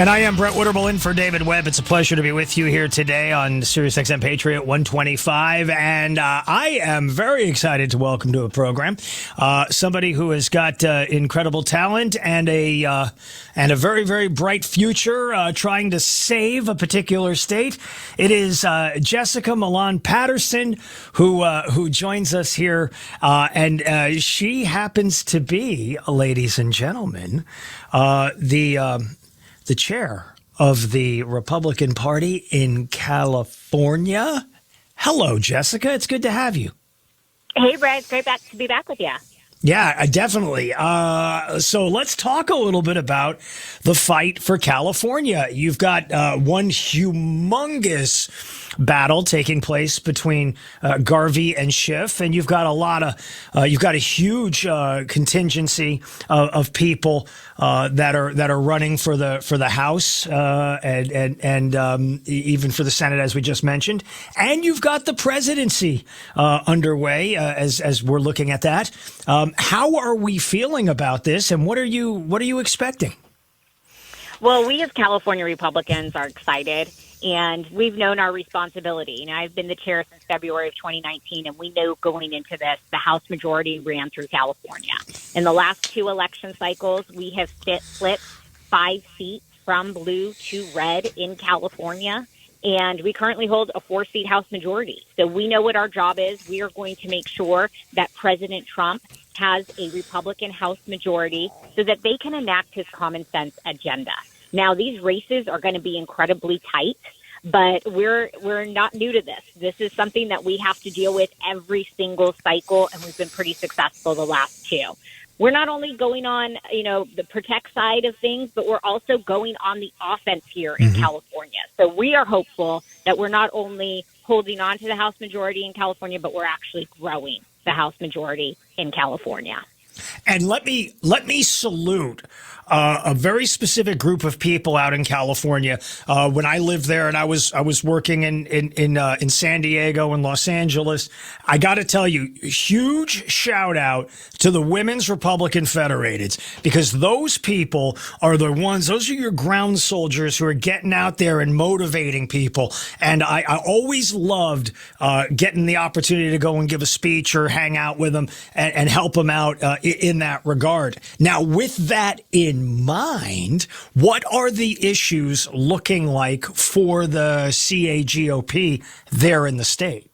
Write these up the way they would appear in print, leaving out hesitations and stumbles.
And I am Brett Witterbull in for David Webb. It's a pleasure to be with you here today on SiriusXM Patriot 125. And I am very excited to welcome to a program somebody who has got incredible talent and a very, very bright future trying to save a particular state. It is Jessica Milan Patterson who joins us here. And she happens to be, ladies and gentlemen, the chair of the Republican Party in California. Hello, Jessica. It's good to have you. Hey, Brad. It's great to be back with you. Yeah, definitely. So let's talk a little bit about the fight for California. You've got one humongous battle taking place between Garvey and Schiff, and you've got a huge contingency of people that are running for the House and even for the Senate, as we just mentioned, and you've got the presidency underway as we're looking at that. How are we feeling about this, and what are you expecting? Well, we as California Republicans are excited, and we've known our responsibility. You know, I've been the chair since February of 2019, and we know going into this, the House majority ran through California. In the last two election cycles, we have flipped 5 seats from blue to red in California, and we currently hold a 4-seat House majority. So we know what our job is. We are going to make sure that President Trump has a Republican House majority so that they can enact his common sense agenda. Now, these races are going to be incredibly tight, but we're not new to this. This is something that we have to deal with every single cycle, and we've been pretty successful the last two. We're not only going on, the protect side of things, but we're also going on the offense here in California. So we are hopeful that we're not only holding on to the House majority in California, but we're actually growing the House majority in California. And let me salute a very specific group of people out in California. When I lived there and I was working in San Diego and Los Angeles, I got to tell you, huge shout out to the Women's Republican Federateds, because those people are those are your ground soldiers who are getting out there and motivating people. And I always loved getting the opportunity to go and give a speech or hang out with them and help them out in that regard. Now, with that in mind, what are the issues looking like for the CAGOP there in the state?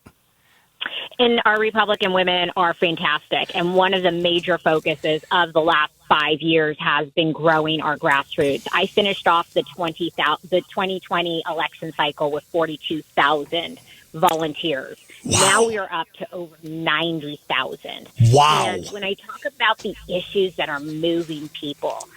And our Republican women are fantastic. And one of the major focuses of the last 5 years has been growing our grassroots. I finished off the 2020 election cycle with 42,000 volunteers. Wow. Now we are up to over 90,000. Wow. And when I talk about the issues that are moving people,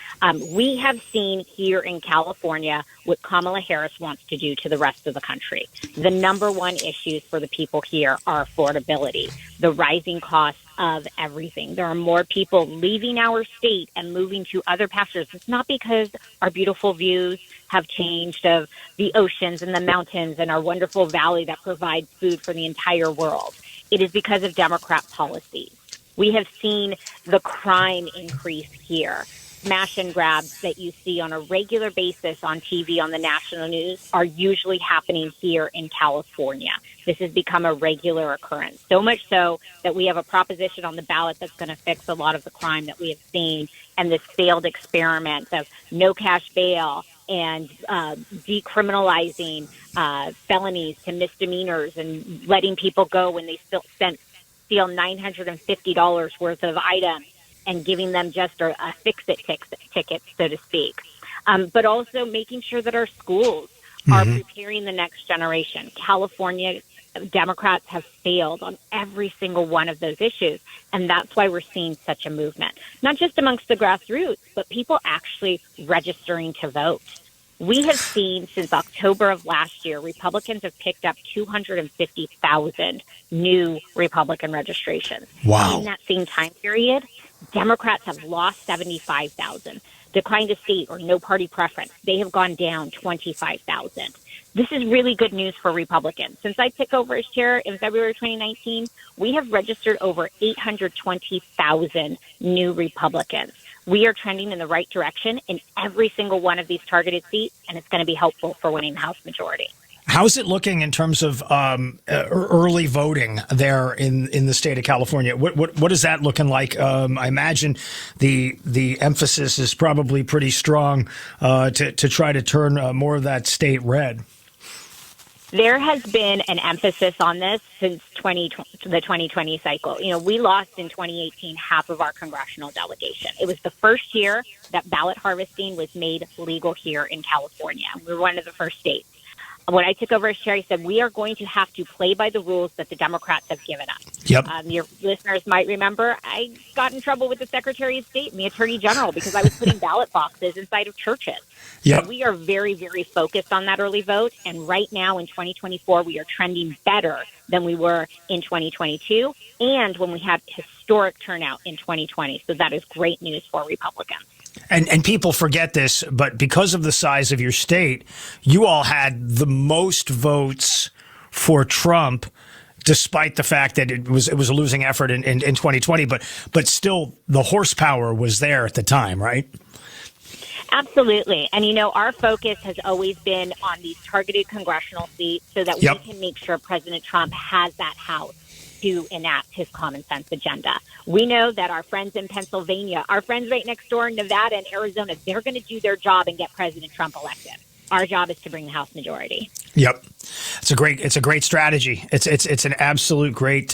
we have seen here in California what Kamala Harris wants to do to the rest of the country. The number one issues for the people here are affordability, the rising costs of everything. There are more people leaving our state and moving to other pastures. It's not because our beautiful views have changed of the oceans and the mountains and our wonderful valley that provides food for the entire world. It is because of Democrat policies. We have seen the crime increase here. Smash and grabs that you see on a regular basis on TV on the national news are usually happening here in California. This has become a regular occurrence, so much so that we have a proposition on the ballot that's going to fix a lot of the crime that we have seen and this failed experiment of no cash bail and decriminalizing felonies to misdemeanors and letting people go when they steal $950 worth of items and giving them just a fix-it ticket, so to speak. But also making sure that our schools are preparing the next generation. California Democrats have failed on every single one of those issues, and that's why we're seeing such a movement, not just amongst the grassroots, but people actually registering to vote. We have seen since October of last year, Republicans have picked up 250,000 new Republican registrations. Wow. In that same time period, Democrats have lost 75,000. Declined to state or no party preference, they have gone down 25,000. This is really good news for Republicans. Since I took over as chair in February 2019, we have registered over 820,000 new Republicans. we are trending in the right direction in every single one of these targeted seats, and it's going to be helpful for winning the House majority. How's it looking in terms of early voting there in the state of California? What is that looking like? I imagine the emphasis is probably pretty strong to try to turn more of that state red. There has been an emphasis on this since the 2020 cycle. You know, we lost in 2018 half of our congressional delegation. It was the first year that ballot harvesting was made legal here in California. We were one of the first states. When I took over as chair, I said, we are going to have to play by the rules that the Democrats have given us. Yep. Your listeners might remember I got in trouble with the Secretary of State and the Attorney General because I was putting ballot boxes inside of churches. Yep. So we are very, very focused on that early vote. And right now in 2024, we are trending better than we were in 2022 and when we had historic turnout in 2020. So that is great news for Republicans. And people forget this, but because of the size of your state, you all had the most votes for Trump, despite the fact that it was a losing effort in 2020. But still, the horsepower was there at the time, right? Absolutely. And, you know, our focus has always been on these targeted congressional seats so that we can make sure President Trump has that House to enact his common sense agenda. We know that our friends in Pennsylvania, our friends right next door in Nevada and Arizona, they're going to do their job and get President Trump elected. Our job is to bring the House majority. Yep. It's a great strategy. It's an absolute great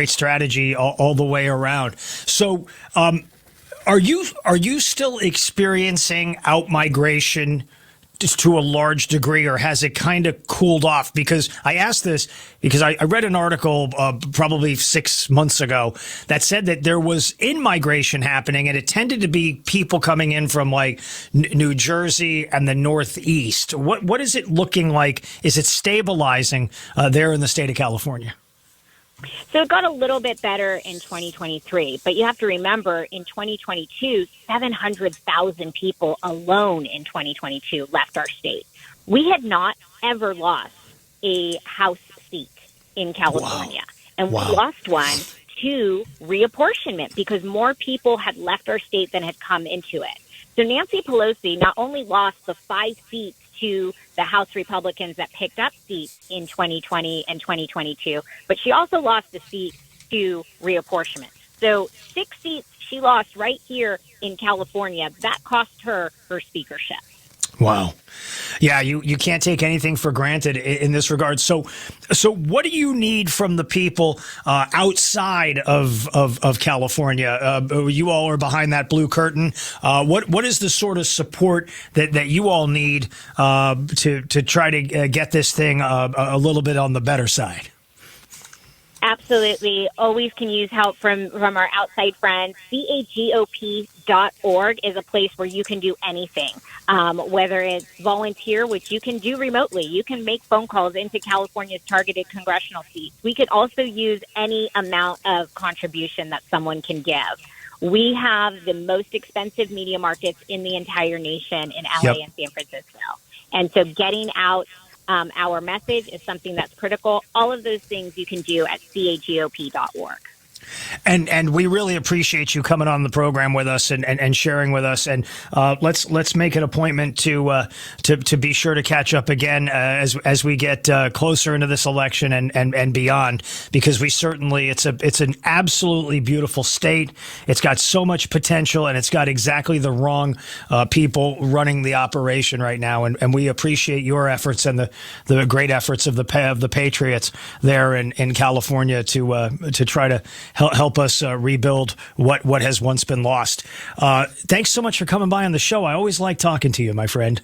strategy all the way around. So, are you still experiencing out-migration to a large degree, or has it kind of cooled off? Because I asked this because I read an article probably 6 months ago that said that there was in-migration happening, and it tended to be people coming in from like New Jersey and the Northeast. What is it looking like? Is it stabilizing there in the state of California? So it got a little bit better in 2023, but you have to remember in 2022, 700,000 people alone in 2022 left our state. We had not ever lost a House seat in California. Wow. And we lost one to reapportionment because more people had left our state than had come into it. So Nancy Pelosi not only lost the 5 seats to the House Republicans that picked up seats in 2020 and 2022, but she also lost a seat to reapportionment. So 6 seats she lost right here in California. That cost her speakership. Wow. Yeah, you can't take anything for granted in this regard. So what do you need from the people outside of California? You all are behind that blue curtain. What is the sort of support that you all need to try to get this thing a little bit on the better side? Absolutely. Always can use help from our outside friends. CAGOP.org is a place where you can do anything, whether it's volunteer, which you can do remotely. You can make phone calls into California's targeted congressional seats. We could also use any amount of contribution that someone can give. We have the most expensive media markets in the entire nation in LA and San Francisco. And so getting out our message is something that's critical. All of those things you can do at CAGOP.org. And we really appreciate you coming on the program with us and sharing with us. And let's make an appointment to be sure to catch up again as we get closer into this election and beyond, because we certainly it's an absolutely beautiful state. It's got so much potential, and it's got exactly the wrong people running the operation right now. And we appreciate your efforts and the great efforts of the Patriots there in California to try to help us rebuild what has once been lost. Thanks so much for coming by on the show. I always like talking to you, my friend.